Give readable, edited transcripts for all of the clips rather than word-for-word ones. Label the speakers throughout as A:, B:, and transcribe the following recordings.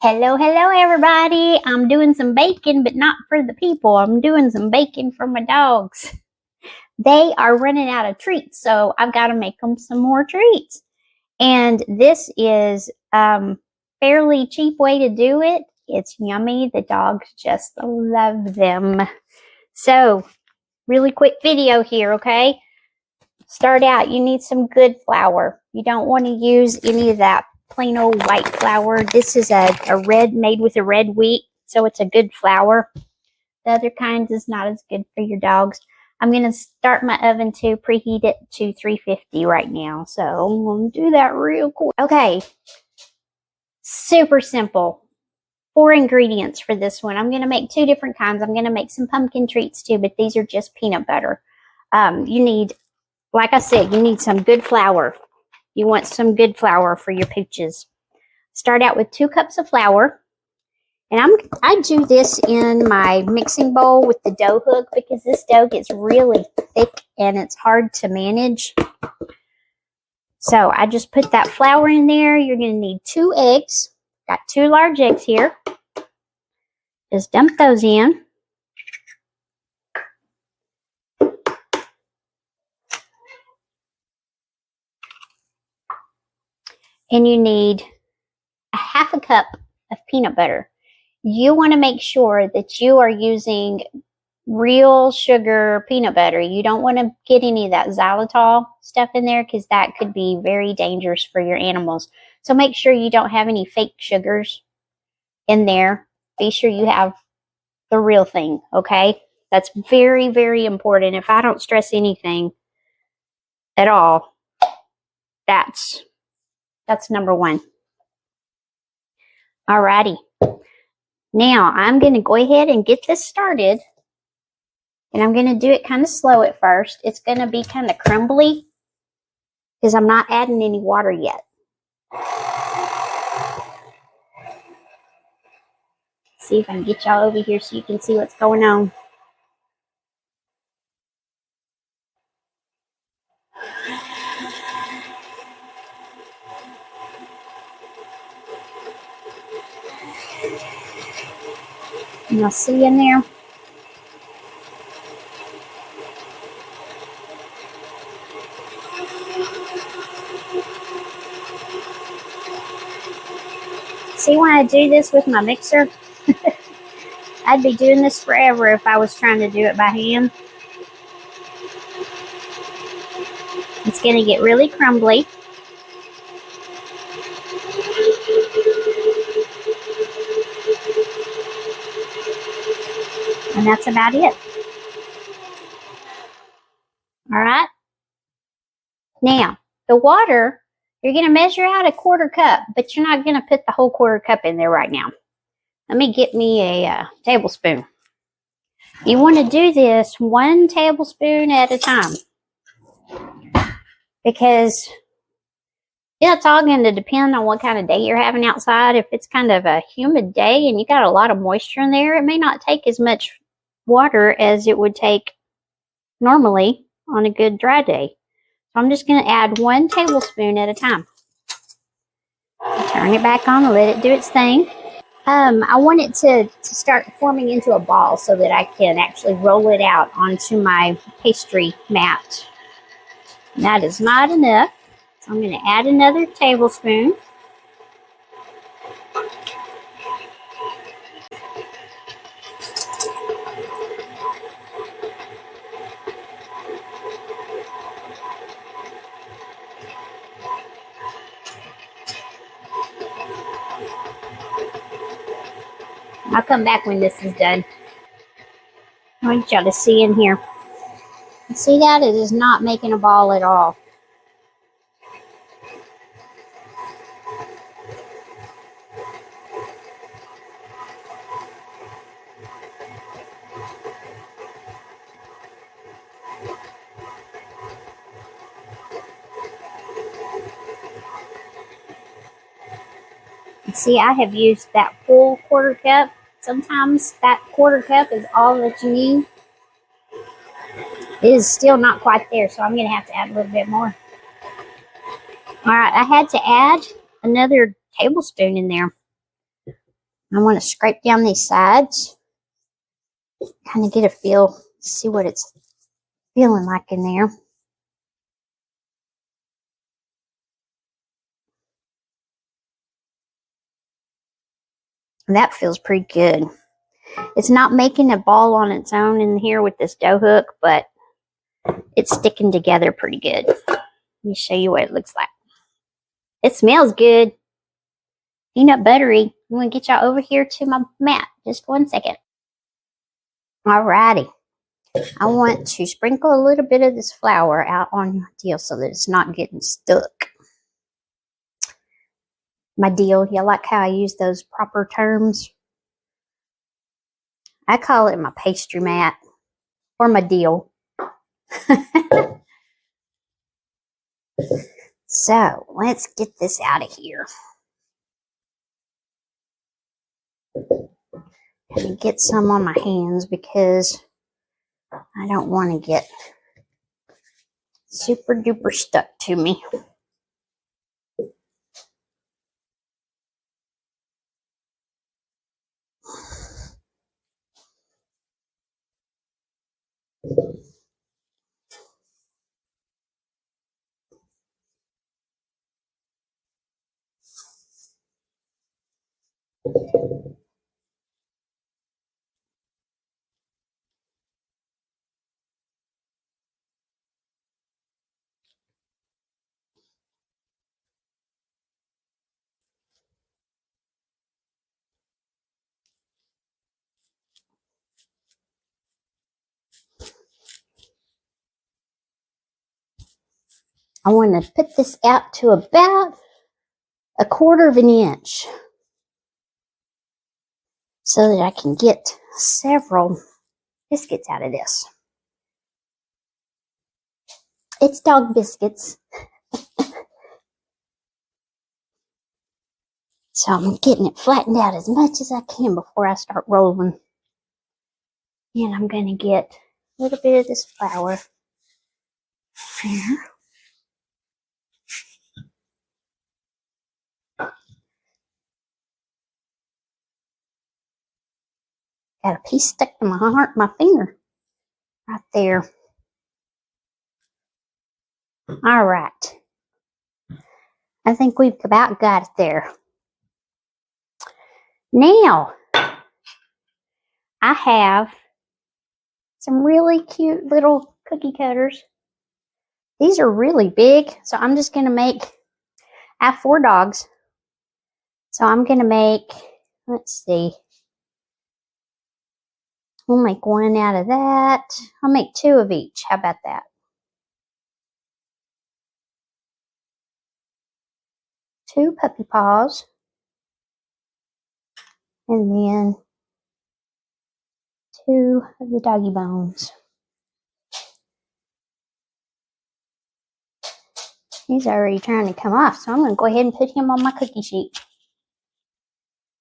A: Hello, everybody. I'm doing some baking, but not for the people. I'm doing some baking for my dogs. They are running out of treats, so I've got to make them some more treats. And this is fairly cheap way to do it. It's yummy. The dogs just love them. So, really quick video here, okay? Start out, you need some good flour. You don't want to use any of that plain old white flour. This is a red, made with a red wheat, so it's a good flour. The other kind is not as good for your dogs. I'm going to start my oven to preheat it to 350 right now, so I'm going to do that real quick. Okay, super simple. 4 ingredients for this one. I'm going to make 2 different kinds. I'm going to make some pumpkin treats too, but these are just peanut butter. You need, like I said, you need some good flour. You want some good flour for your pooches. Start out with 2 cups of flour. And I do this in my mixing bowl with the dough hook because this dough gets really thick and it's hard to manage. So I just put that flour in there. You're going to need 2 eggs. Got 2 large eggs here. Just dump those in. And you need a half a cup of peanut butter. You want to make sure that you are using real sugar peanut butter. You don't want to get any of that xylitol stuff in there because that could be very dangerous for your animals. So make sure you don't have any fake sugars in there. Be sure you have the real thing, okay? That's very, very important. If I don't stress anything at all, that's number 1. Alrighty. Now, I'm going to go ahead and get this started. And I'm going to do it kind of slow at first. It's going to be kind of crumbly because I'm not adding any water yet. See if I can get y'all over here so you can see what's going on. Y'all see in there? See why I do this with my mixer? I'd be doing this forever if I was trying to do it by hand. It's going to get really crumbly. And that's about it. All right. Now, the water, you're going to measure out a 1/4 cup, but you're not going to put the whole 1/4 cup in there right now. Let me get me a tablespoon. You want to do this 1 tablespoon at a time. Because it's all going to depend on what kind of day you're having outside. If it's kind of a humid day and you got a lot of moisture in there, it may not take as much water as it would take normally on a good dry day. So I'm just going to add 1 tablespoon at a time. Turn it back on and let it do its thing. I want it to start forming into a ball so that I can actually roll it out onto my pastry mat. That is not enough. So I'm going to add another tablespoon. I'll come back when this is done. I want y'all to see in here. See that? It is not making a ball at all. See, I have used that full 1/4 cup. Sometimes that 1/4 cup is all that you need. It is still not quite there, so I'm going to have to add a little bit more. All right, I had to add another tablespoon in there. I want to scrape down these sides, kind of get a feel, see what it's feeling like in there. And that feels pretty good. It's not making a ball on its own in here with this dough hook, but it's sticking together pretty good. Let me show you what it looks like. It smells good. Peanut buttery. I'm going to get y'all over here to my mat. Just 1 second. Alrighty. I want to sprinkle a little bit of this flour out on my deal so that it's not getting stuck. My deal. You like how I use those proper terms? I call it my pastry mat or my deal. So let's get this out of here. And get some on my hands because I don't want to get super duper stuck to me. I want to put this out to about 1/4 of an inch so that I can get several biscuits out of this. It's dog biscuits. So I'm getting it flattened out as much as I can before I start rolling. And I'm going to get a little bit of this flour here. Got a piece stuck to my finger right there. All right. I think we've about got it there. Now, I have some really cute little cookie cutters. These are really big, so I'm just going to make, I have 4 dogs. So I'm going to make, let's see. We'll make 1 out of that. I'll make 2 of each. How about that? 2 puppy paws. And then 2 of the doggy bones. He's already trying to come off, so I'm going to go ahead and put him on my cookie sheet.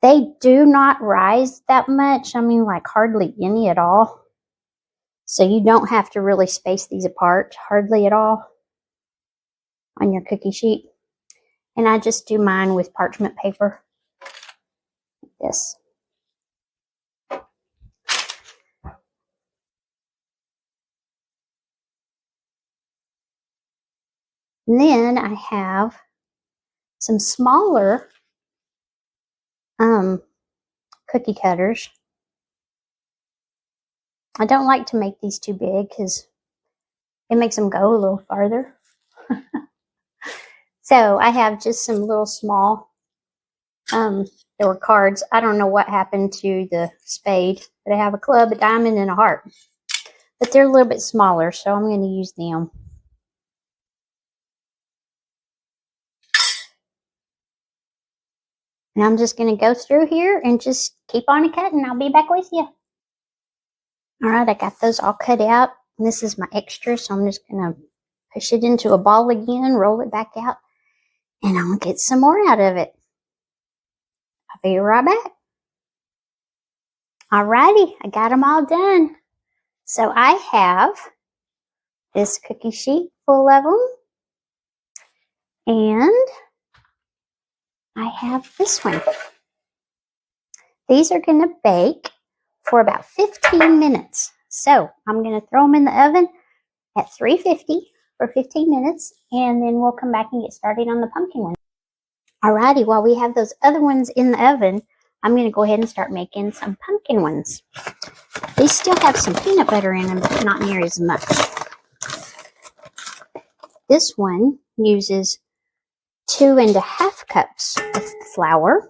A: They do not rise that much. I mean, like hardly any at all. So you don't have to really space these apart hardly at all on your cookie sheet. And I just do mine with parchment paper. Like this. And then I have some smaller cookie cutters. I don't like to make these too big because it makes them go a little farther. So I have just some little small, there were cards. I don't know what happened to the spade, but I have a club, a diamond, and a heart. But they're a little bit smaller, so I'm going to use them. And I'm just going to go through here and just keep on cutting. I'll be back with you. All right, I got those all cut out. And this is my extra, so I'm just going to push it into a ball again, roll it back out, and I'll get some more out of it. I'll be right back. All righty, I got them all done. So I have this cookie sheet full of them. And I have this one. These are going to bake for about 15 minutes. So I'm going to throw them in the oven at 350 for 15 minutes, and then we'll come back and get started on the pumpkin one. Alrighty, while we have those other ones in the oven, I'm going to go ahead and start making some pumpkin ones. They still have some peanut butter in them, but not near as much. This one uses 2½ cups of flour.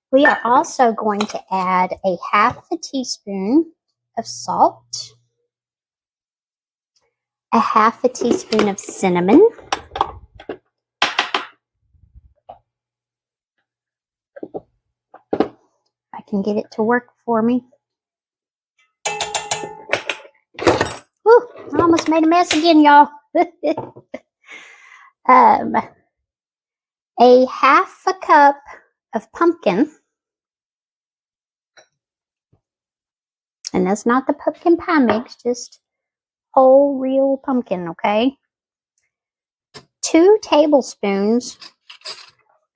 A: We are also going to add a 1/2 teaspoon of salt, a 1/2 teaspoon of cinnamon, I can get it to work for me. Whew, I almost made a mess again, y'all. A 1/2 cup of pumpkin. And that's not the pumpkin pie mix, just whole real pumpkin, okay? 2 tablespoons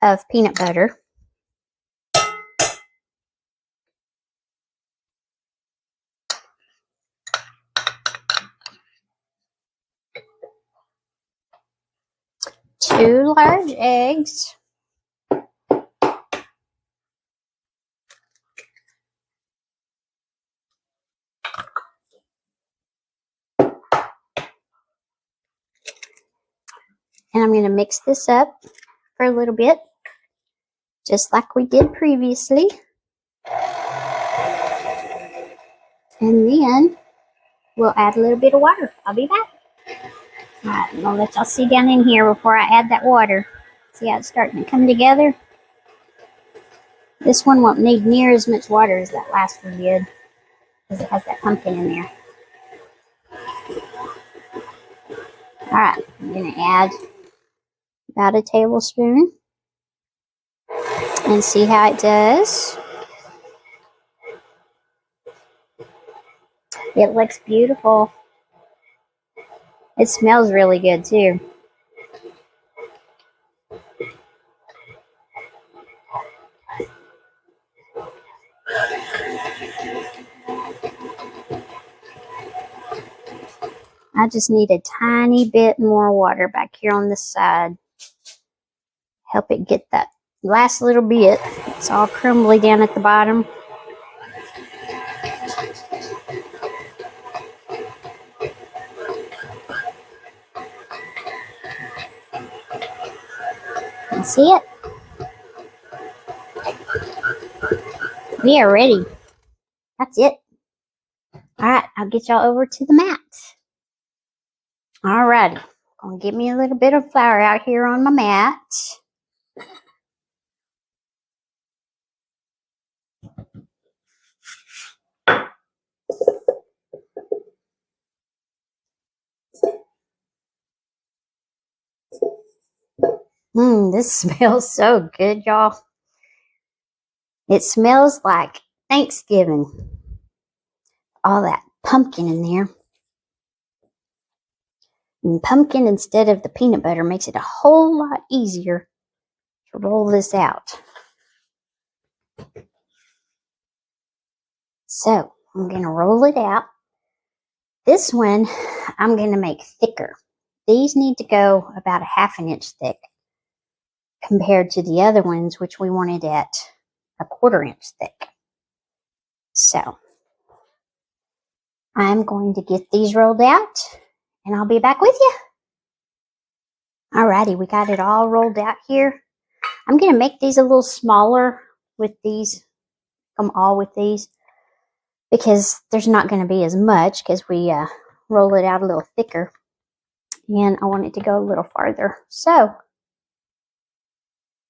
A: of peanut butter. Two large eggs. And I'm going to mix this up for a little bit, just like we did previously. And then we'll add a little bit of water. I'll be back. Alright, I'm going to let y'all see down in here before I add that water. See how it's starting to come together? This one won't need near as much water as that last one did, because it has that pumpkin in there. Alright, I'm going to add about a tablespoon and see how it does. It looks beautiful. It smells really good too. I just need a tiny bit more water back here on this side. Help it get that last little bit. It's all crumbly down at the bottom. You see it? We are ready. That's it. Alright, I'll get y'all over to the mat. Alrighty. Gonna get me a little bit of flour out here on my mat. This smells so good, y'all. It smells like Thanksgiving. All that pumpkin in there. And pumpkin instead of the peanut butter makes it a whole lot easier to roll this out. So I'm going to roll it out. This one I'm going to make thicker. These need to go about 1/2 inch thick compared to the other ones, which we wanted at 1/4 inch thick. So I'm going to get these rolled out and I'll be back with you. Alrighty, we got it all rolled out here. I'm going to make these a little smaller with these, all with these, because there's not going to be as much because we roll it out a little thicker. And I want it to go a little farther. So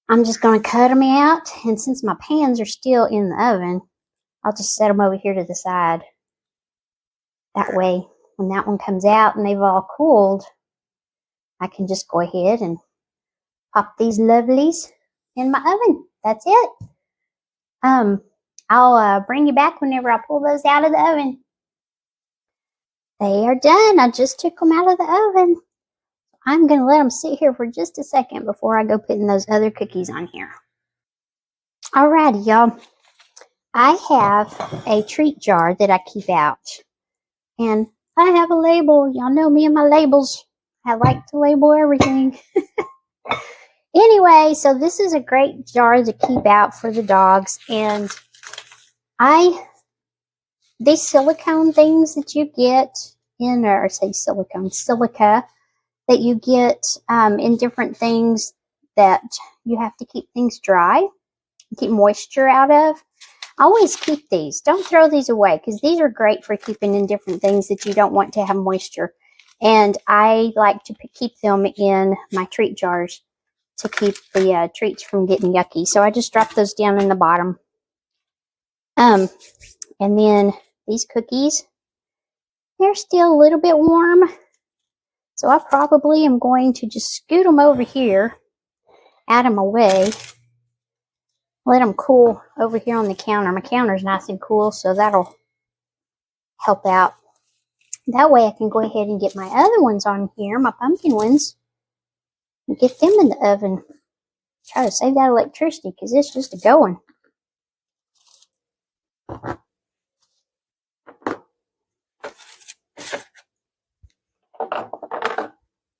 A: I'm just going to cut them out. And since my pans are still in the oven, I'll just set them over here to the side. That way, when that one comes out and they've all cooled, I can just go ahead and pop these lovelies in my oven. That's it. I'll bring you back whenever I pull those out of the oven. They are done. I just took them out of the oven. I'm going to let them sit here for just a second before I go putting those other cookies on here. Alrighty, y'all. I have a treat jar that I keep out. And I have a label. Y'all know me and my labels. I like to label everything. Anyway, so this is a great jar to keep out for the dogs. And these silicone things that you get in, or say silica, that you get in different things that you have to keep things dry, keep moisture out of. Always keep these. Don't throw these away, because these are great for keeping in different things that you don't want to have moisture. And I like to keep them in my treat jars to keep the treats from getting yucky. So I just drop those down in the bottom. And then these cookies, they're still a little bit warm. So I probably am going to just scoot them over here, out of my way. Let them cool over here on the counter. My counter's nice and cool, so that'll help out. That way I can go ahead and get my other ones on here, my pumpkin ones, and get them in the oven. Try to save that electricity, because it's just a-going.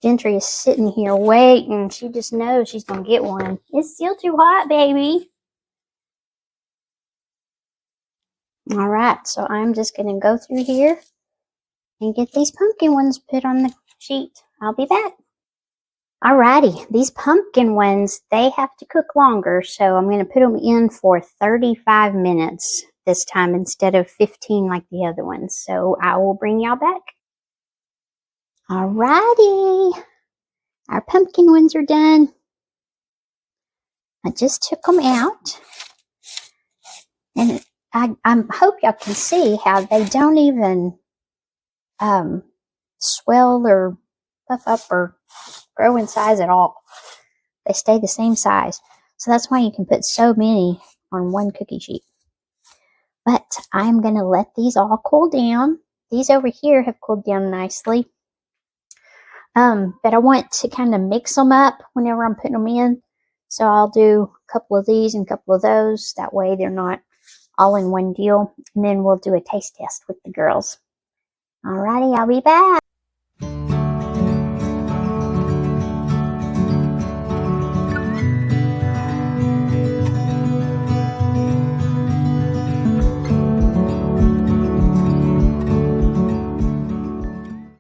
A: Gentry is sitting here waiting. She just knows she's going to get one. It's still too hot, baby. Alright, so I'm just going to go through here and get these pumpkin ones put on the sheet. I'll be back. Alrighty, these pumpkin ones, they have to cook longer, so I'm going to put them in for 35 minutes this time instead of 15 like the other ones. So I will bring y'all back. Alrighty, our pumpkin ones are done. I just took them out, and I hope y'all can see how they don't even swell or puff up or grow in size at all. They stay the same size. So that's why you can put so many on one cookie sheet. But I'm going to let these all cool down. These over here have cooled down nicely. But I want to kind of mix them up whenever I'm putting them in. So I'll do a couple of these and a couple of those. That way they're not all in one deal. And then we'll do a taste test with the girls. Alrighty, I'll be back.